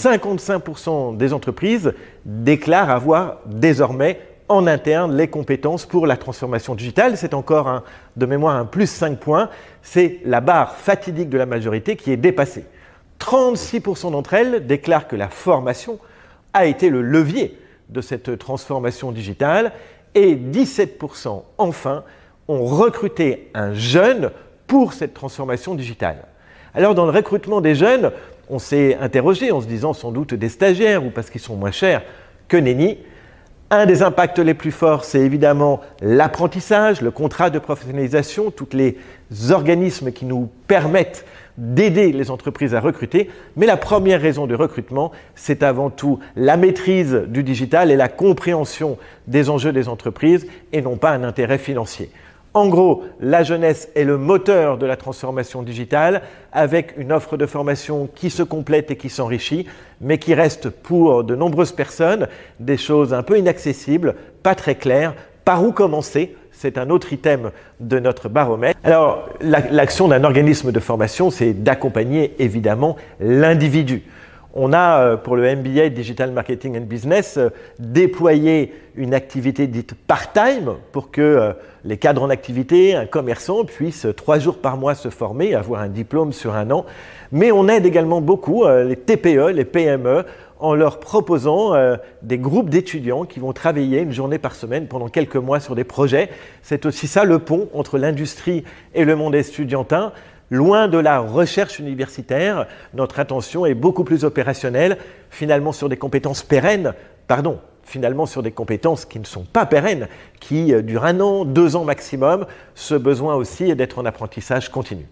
55% des entreprises déclarent avoir désormais en interne les compétences pour la transformation digitale. C'est encore de mémoire un plus 5 points. C'est la barre fatidique de la majorité qui est dépassée. 36% d'entre elles déclarent que la formation a été le levier de cette transformation digitale et 17% enfin ont recruté un jeune pour cette transformation digitale. Alors dans le recrutement des jeunes, on s'est interrogé en se disant sans doute des stagiaires ou parce qu'ils sont moins chers que nenni. Un des impacts les plus forts, c'est évidemment l'apprentissage, le contrat de professionnalisation, tous les organismes qui nous permettent d'aider les entreprises à recruter. Mais la première raison de recrutement, c'est avant tout la maîtrise du digital et la compréhension des enjeux des entreprises et non pas un intérêt financier. En gros, la jeunesse est le moteur de la transformation digitale avec une offre de formation qui se complète et qui s'enrichit, mais qui reste pour de nombreuses personnes des choses un peu inaccessibles, pas très claires. Par où commencer ? C'est un autre item de notre baromètre. Alors, l'action d'un organisme de formation, c'est d'accompagner évidemment l'individu. On a, pour le MBA Digital Marketing and Business, déployé une activité dite part-time pour que les cadres en activité, un commerçant, puissent 3 jours par mois se former, avoir un diplôme sur 1 an. Mais on aide également beaucoup les TPE, les PME, en leur proposant des groupes d'étudiants qui vont travailler 1 journée par semaine pendant quelques mois sur des projets. C'est aussi ça le pont entre l'industrie et le monde estudiantin. Loin de la recherche universitaire, notre attention est beaucoup plus opérationnelle, finalement sur des compétences pérennes, finalement sur des compétences qui ne sont pas pérennes, qui durent 1 an, 2 ans maximum. Ce besoin aussi est d'être en apprentissage continu.